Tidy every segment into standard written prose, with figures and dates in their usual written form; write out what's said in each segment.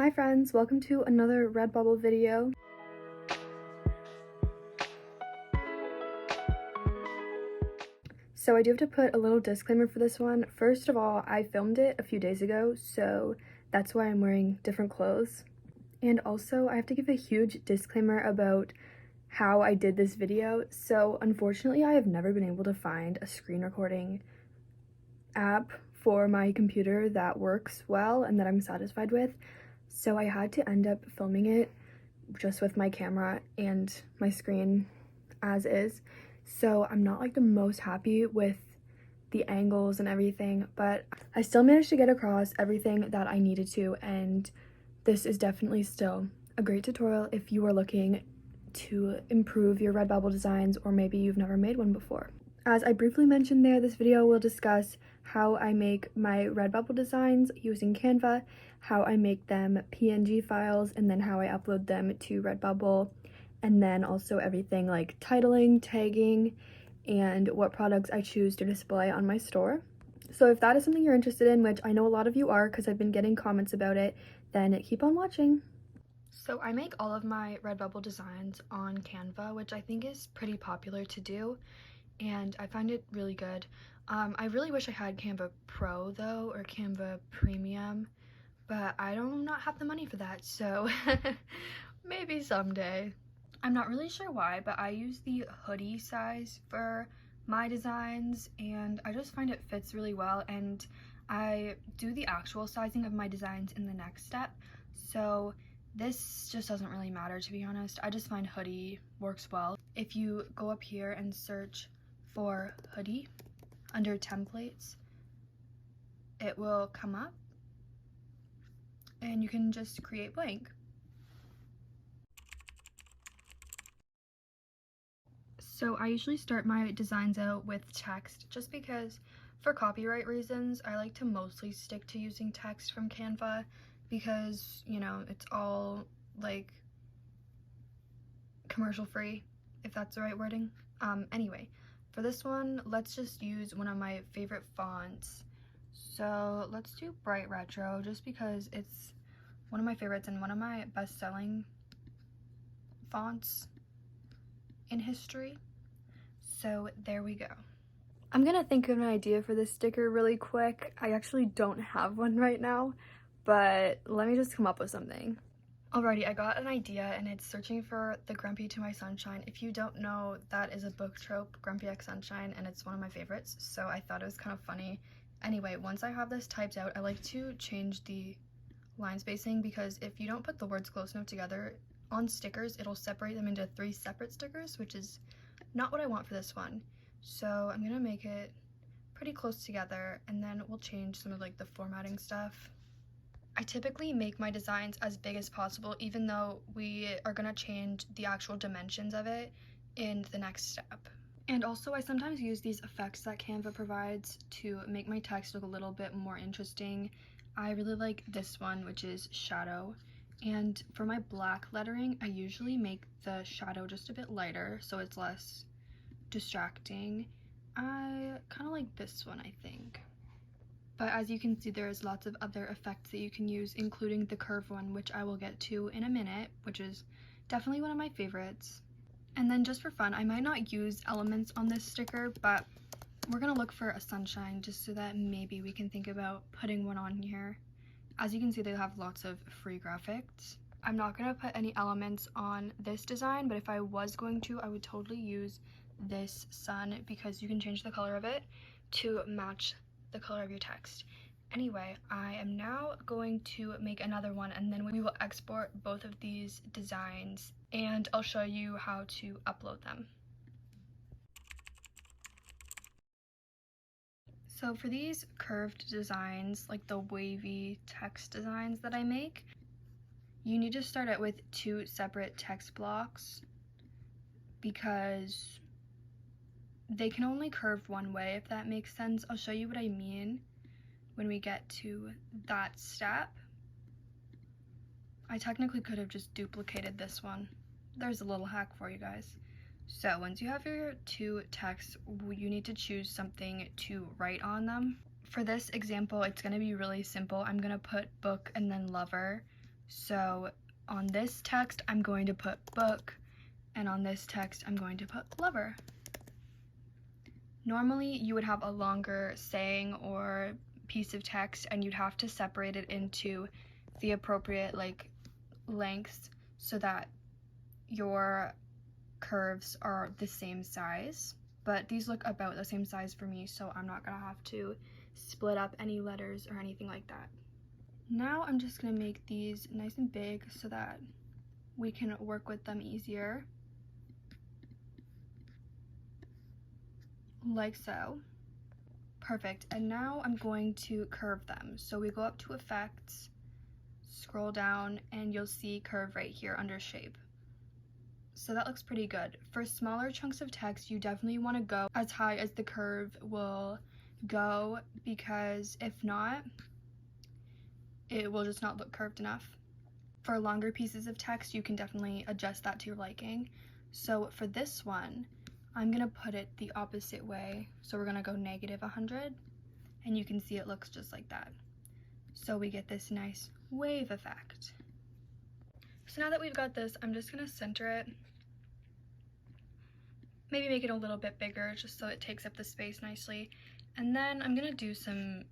Hi friends, welcome to another Redbubble video. So I do have to put a little disclaimer for this one. First of all, I filmed it a few days ago, so that's why I'm wearing different clothes. And also, I have to give a huge disclaimer about how I did this video. So unfortunately, I have never been able to find a screen recording app for my computer that works well and that I'm satisfied with. So I had to end up filming it just with my camera and my screen as is. So I'm not like the most happy with the angles and everything, but I still managed to get across everything that I needed to, and this is definitely still a great tutorial if you are looking to improve your Redbubble designs, or maybe you've never made one before. As I briefly mentioned there, this video will discuss how I make my Redbubble designs using Canva, how I make them PNG files, and then how I upload them to Redbubble, and then also everything like titling, tagging, and what products I choose to display on my store. So if that is something you're interested in, which I know a lot of you are because I've been getting comments about it, then keep on watching. So I make all of my Redbubble designs on Canva, which I think is pretty popular to do, and I find it really good. I really wish I had Canva Pro though, or Canva Premium, but I do not have the money for that, so maybe someday. I'm not really sure why, but I use the hoodie size for my designs, and I just find it fits really well, and I do the actual sizing of my designs in the next step, so this just doesn't really matter, to be honest. I just find hoodie works well. If you go up here and search for hoodie under templates, it will come up and you can just create blank. So I usually start my designs out with text just because for copyright reasons I like to mostly stick to using text from Canva because, you know, it's all like commercial free, if that's the right wording. Anyway, for this one, let's just use one of my favorite fonts. So let's do Bright Retro just because it's one of my favorites and one of my best-selling fonts in history. So there we go. I'm gonna think of an idea for this sticker really quick. I actually don't have one right now, but let me just come up with something. Alrighty, I got an idea, and it's searching for the Grumpy to my Sunshine. If you don't know, that is a book trope, Grumpy X Sunshine, and it's one of my favorites, so I thought it was kind of funny. Anyway, once I have this typed out, I like to change the line spacing because if you don't put the words close enough together on stickers, it'll separate them into 3 separate stickers, which is not what I want for this one. So I'm gonna make it pretty close together, and then we'll change some of like the formatting stuff. I typically make my designs as big as possible, even though we are gonna change the actual dimensions of it in the next step. And also I sometimes use these effects that Canva provides to make my text look a little bit more interesting. I really like this one, which is shadow. And for my black lettering, I usually make the shadow just a bit lighter so it's less distracting. I kind of like this one, I think. But as you can see, there's lots of other effects that you can use, including the curve one, which I will get to in a minute, which is definitely one of my favorites. And then just for fun, I might not use elements on this sticker, but we're gonna look for a sunshine just so that maybe we can think about putting one on here. As you can see, they have lots of free graphics. I'm not gonna put any elements on this design, but if I was going to, I would totally use this sun because you can change the color of it to match the color of your text. Anyway, I am now going to make another one, and then we will export both of these designs and I'll show you how to upload them. So for these curved designs, like the wavy text designs that I make, you need to start out with 2 separate text blocks because they can only curve one way, if that makes sense. I'll show you what I mean when we get to that step. I technically could have just duplicated this one. There's a little hack for you guys. So once you have your 2 texts, you need to choose something to write on them. For this example, it's going to be really simple. I'm going to put book and then lover. So on this text, I'm going to put book, and on this text, I'm going to put lover. Normally, you would have a longer saying or piece of text, and you'd have to separate it into the appropriate lengths so that your curves are the same size. But these look about the same size for me, so I'm not gonna have to split up any letters or anything like that. Now I'm just gonna make these nice and big so that we can work with them easier. Like so. Perfect. And now I'm going to curve them. So we go up to effects, scroll down, and you'll see curve right here under shape. So that looks pretty good. For smaller chunks of text, you definitely want to go as high as the curve will go, because if not, it will just not look curved enough. For longer pieces of text, you can definitely adjust that to your liking. So for this one, I'm gonna put it the opposite way. So we're gonna go -100, and you can see it looks just like that. So we get this nice wave effect. So now that we've got this, I'm just gonna center it. Maybe make it a little bit bigger just so it takes up the space nicely. And then I'm gonna do some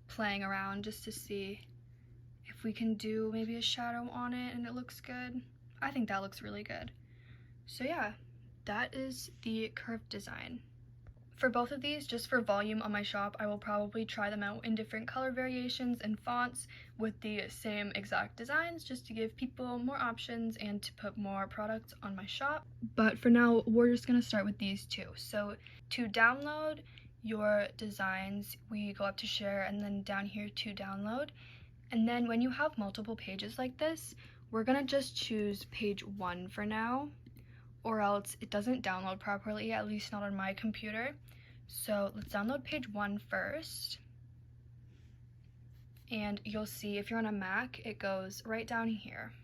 playing around just to see if we can do maybe a shadow on it and it looks good. I think that looks really good. So yeah, that is the curved design. For both of these, just for volume on my shop, I will probably try them out in different color variations and fonts with the same exact designs, just to give people more options and to put more products on my shop. But for now, we're just gonna start with these two. So to download your designs, we go up to share and then down here to download. And then when you have multiple pages like this, we're gonna just choose page 1 for now, or else it doesn't download properly, at least not on my computer. So let's download page 1 first. And you'll see if you're on a Mac, it goes right down here.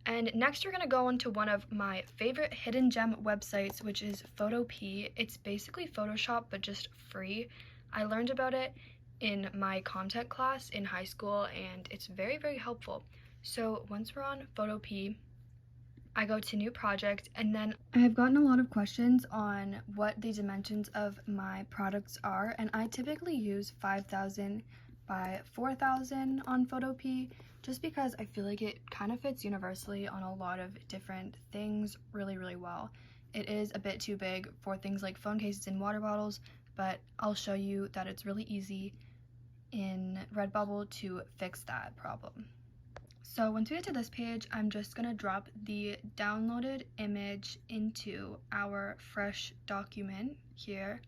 And next we're gonna go into one of my favorite hidden gem websites, which is Photopea. It's basically Photoshop, but just free. I learned about it in my content class in high school, and it's very, very helpful. So once we're on Photopea, I go to new project, and then I have gotten a lot of questions on what the dimensions of my products are, and I typically use 5,000 by 4,000 on Photopea, just because I feel like it kind of fits universally on a lot of different things really, really well. It is a bit too big for things like phone cases and water bottles, but I'll show you that it's really easy in Redbubble to fix that problem. So once we get to this page, I'm just gonna drop the downloaded image into our fresh document here,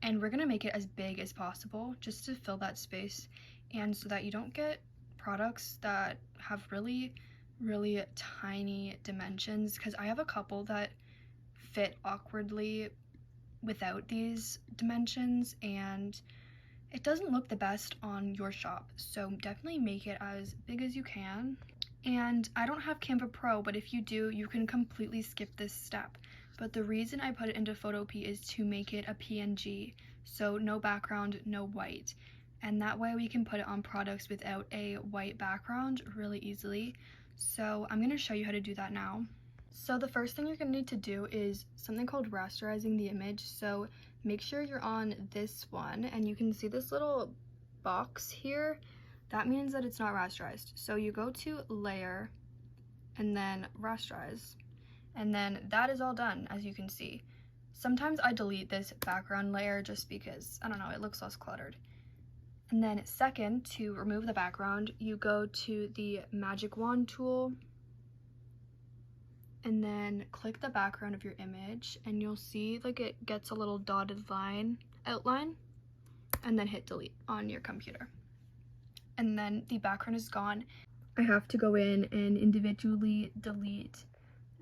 and we're gonna make it as big as possible just to fill that space, and so that you don't get products that have really, really tiny dimensions, because I have a couple that fit awkwardly without these dimensions, and it doesn't look the best on your shop. So definitely make it as big as you can. And I don't have Canva Pro, but if you do, you can completely skip this step. But the reason I put it into Photopea is to make it a PNG, so no background, no white. And that way we can put it on products without a white background really easily. So I'm gonna show you how to do that now. So the first thing you're gonna need to do is something called rasterizing the image. So make sure you're on this one, and you can see this little box here. That means that it's not rasterized. So you go to layer and then rasterize, and then that is all done, as you can see. Sometimes I delete this background layer just because, I don't know, it looks less cluttered. And then second, to remove the background, you go to the magic wand tool and then click the background of your image, and you'll see it gets a little dotted line outline, and then hit delete on your computer. And then the background is gone. I have to go in and individually delete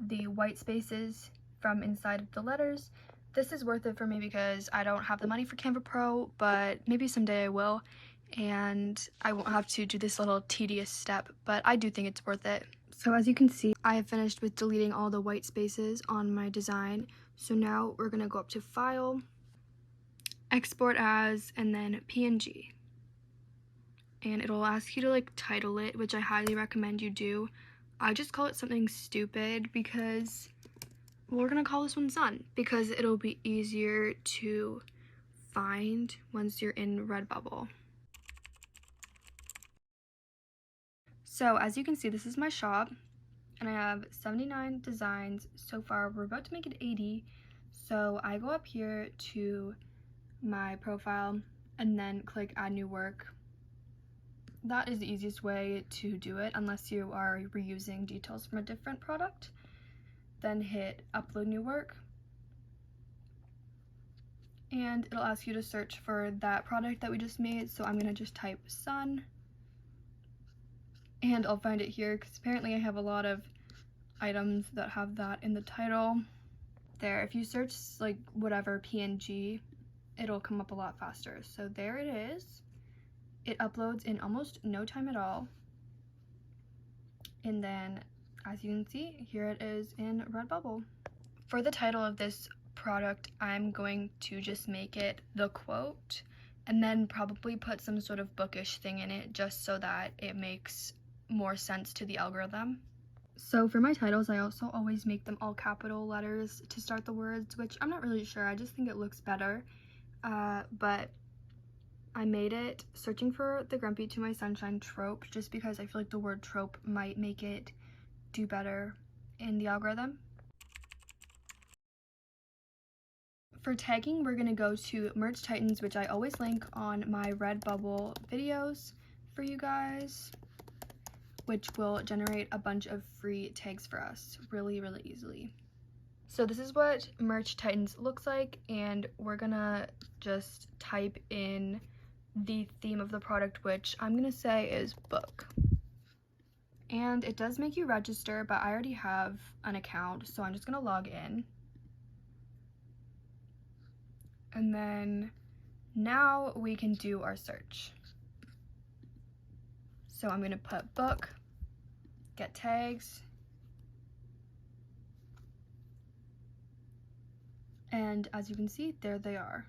the white spaces from inside of the letters. This is worth it for me because I don't have the money for Canva Pro, but maybe someday I will, and I won't have to do this little tedious step, but I do think it's worth it. So as you can see, I have finished with deleting all the white spaces on my design. So now we're gonna go up to File, Export As, and then PNG. and it'll ask you to like title it, which I highly recommend you do. I just call it something stupid because we're gonna call this one Sun because it'll be easier to find once you're in Redbubble. So as you can see, this is my shop and I have 79 designs so far. We're about to make it 80. So I go up here to my profile and then click add new work. That is the easiest way to do it unless you are reusing details from a different product. Then hit upload new work and it'll ask you to search for that product that we just made. So I'm gonna just type sun and I'll find it here because apparently I have a lot of items that have that in the title. There, if you search like whatever PNG, it'll come up a lot faster. So there it is. It uploads in almost no time at all. And then, as you can see, here it is in Redbubble. For the title of this product, I'm going to just make it the quote and then probably put some sort of bookish thing in it just so that it makes more sense to the algorithm. So for my titles, I also always make them all capital letters to start the words, which I'm not really sure. I just think it looks better. But I made it searching for the Grumpy to My Sunshine trope just because I feel like the word trope might make it do better in the algorithm. For tagging, we're going to go to Merch Titans, which I always link on my Redbubble videos for you guys, which will generate a bunch of free tags for us really, really easily. So this is what Merch Titans looks like, and we're gonna just type in the theme of the product, which I'm gonna say is book. And it does make you register, but I already have an account, so I'm just gonna log in. And then now we can do our search. So I'm gonna put book, get tags, and as you can see, there they are.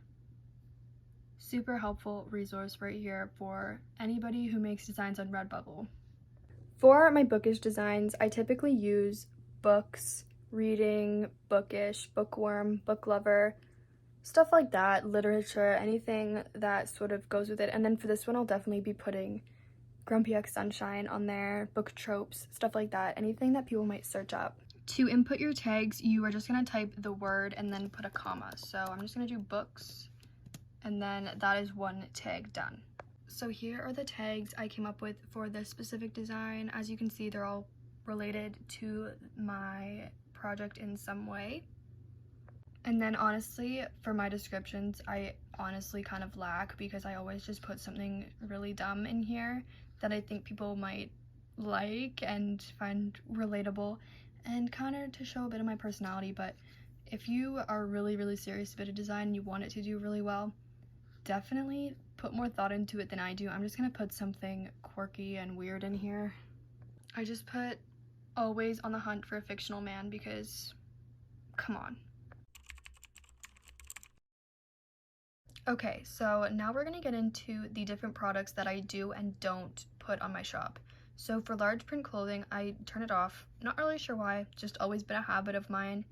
Super helpful resource right here for anybody who makes designs on Redbubble. For my bookish designs, I typically use books, reading, bookish, bookworm, book lover, stuff like that, literature, anything that sort of goes with it. And then for this one, I'll definitely be putting Grumpy X Sunshine on there, book tropes, stuff like that, anything that people might search up. To input your tags, you are just gonna type the word and then put a comma. So I'm just gonna do books, and then that is one tag done. So here are the tags I came up with for this specific design. As you can see, they're all related to my project in some way. And then honestly, for my descriptions, I honestly kind of lack because I always just put something really dumb in here that I think people might like and find relatable and kind of to show a bit of my personality. But if you are really, really serious about a design and you want it to do really well, definitely put more thought into it than I do. I'm just gonna put something quirky and weird in here. I just put always on the hunt for a fictional man because, come on. Okay, so now we're gonna get into the different products that I do and don't put on my shop. So for large print clothing, I turn it off. Not really sure why, just always been a habit of mine.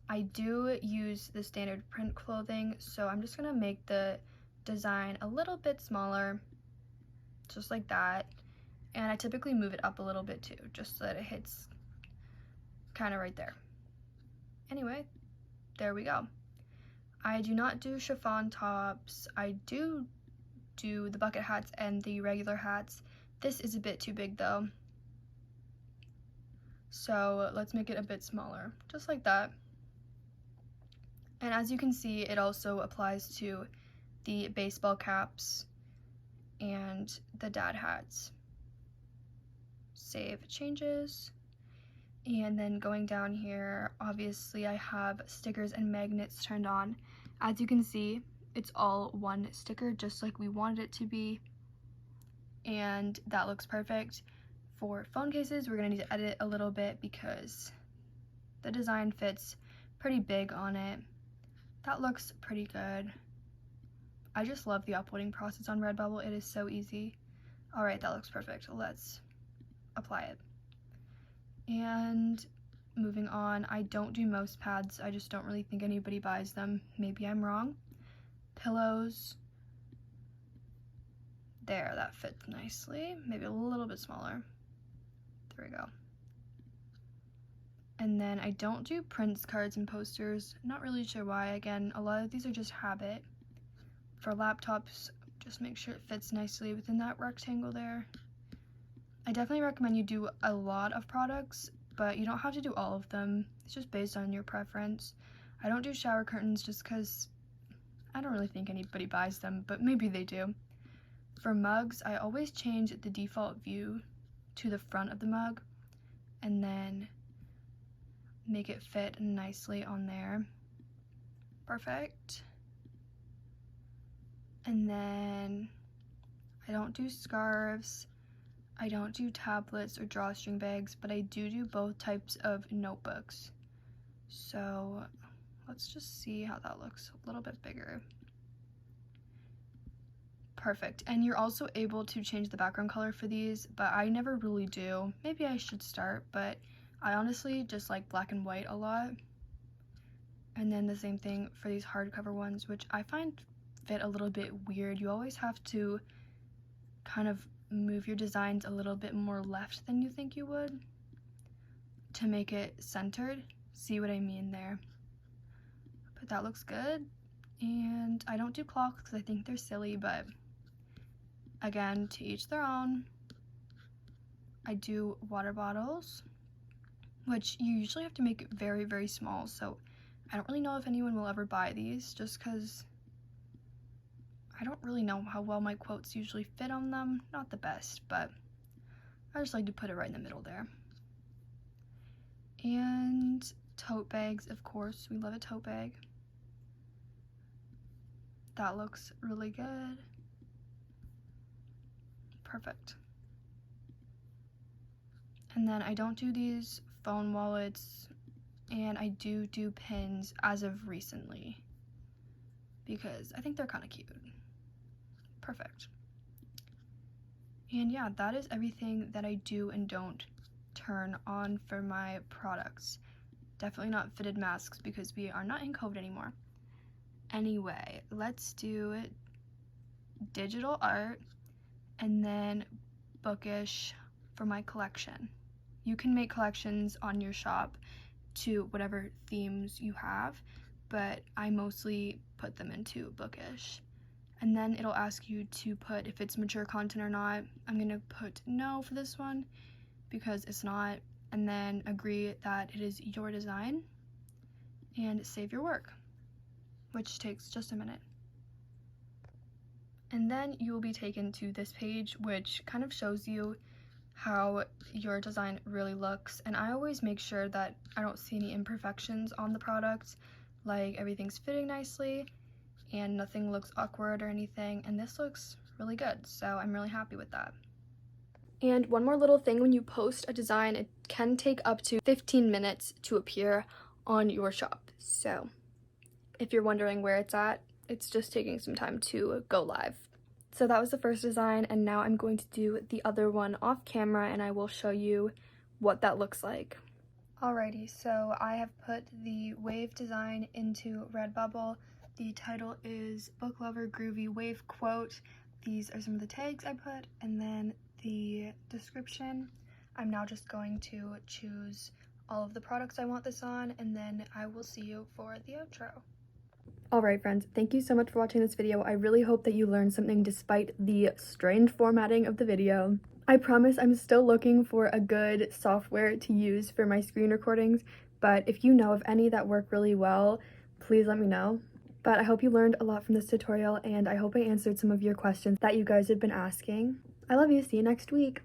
I do use the standard print clothing, so I'm just gonna make the design a little bit smaller, just like that. And I typically move it up a little bit too, just so that it hits kind of right there. Anyway, there we go. I do not do chiffon tops. I do the bucket hats and the regular hats. This is a bit too big though. So let's make it a bit smaller, just like that. And as you can see, it also applies to the baseball caps and the dad hats. Save changes. And then going down here, obviously I have stickers and magnets turned on. As you can see, it's all one sticker, just like we wanted it to be. And that looks perfect. For phone cases, we're gonna need to edit a little bit because the design fits pretty big on it. That looks pretty good. I just love the uploading process on Redbubble. It is so easy. All right, that looks perfect. Let's apply it. And moving on, I don't do mouse pads. I just don't really think anybody buys them. Maybe I'm wrong. Pillows. There, that fits nicely. Maybe a little bit smaller. There we go. And then I don't do prints, cards, and posters. Not really sure why. Again, a lot of these are just habit. For laptops, just make sure it fits nicely within that rectangle there. I definitely recommend you do a lot of products, but you don't have to do all of them. It's just based on your preference. I don't do shower curtains just because I don't really think anybody buys them, but maybe they do. For mugs, I always change the default view to the front of the mug and then make it fit nicely on there. Perfect. And then I don't do scarves, I don't do tablets or drawstring bags, but I do both types of notebooks. So let's just see how that looks a little bit bigger. Perfect. And you're also able to change the background color for these, but I never really do. Maybe I should start, but I honestly just like black and white a lot. And then the same thing for these hardcover ones, which I find fit a little bit weird. You always have to kind of move your designs a little bit more left than you think you would to make it centered. See what I mean there? But that looks good. And I don't do clocks because I think they're silly, but again, to each their own. I do water bottles, which you usually have to make very, very small, so I don't really know if anyone will ever buy these just because I don't really know how well my quotes usually fit on them. Not the best, but I just like to put it right in the middle there. And tote bags, of course, we love a tote bag. That looks really good. Perfect. And then I don't do these phone wallets, and I do pins as of recently because I think they're kind of cute. Perfect. And yeah, that is everything that I do and don't turn on for my products. Definitely not fitted masks because we are not in COVID anymore. Anyway, let's do digital art and then bookish for my collection. You can make collections on your shop to whatever themes you have, but I mostly put them into bookish. And then it'll ask you to put if it's mature content or not. I'm gonna put no for this one because it's not, and then agree that it is your design and save your work, which takes just a minute. And then you will be taken to this page, which kind of shows you how your design really looks. And I always make sure that I don't see any imperfections on the product, like everything's fitting nicely and nothing looks awkward or anything, and this looks really good, so I'm really happy with that. And one more little thing, when you post a design, it can take up to 15 minutes to appear on your shop. So if you're wondering where it's at, it's just taking some time to go live. So that was the first design, and now I'm going to do the other one off camera and I will show you what that looks like. Alrighty, so I have put the wave design into Redbubble. The title is Book Lover Groovy Wave Quote. These are some of the tags I put, and then the description. I'm now just going to choose all of the products I want this on, and then I will see you for the outro. Alright friends, thank you so much for watching this video. I really hope that you learned something despite the strange formatting of the video. I promise I'm still looking for a good software to use for my screen recordings, but if you know of any that work really well, please let me know. But I hope you learned a lot from this tutorial, and I hope I answered some of your questions that you guys have been asking. I love you. See you next week.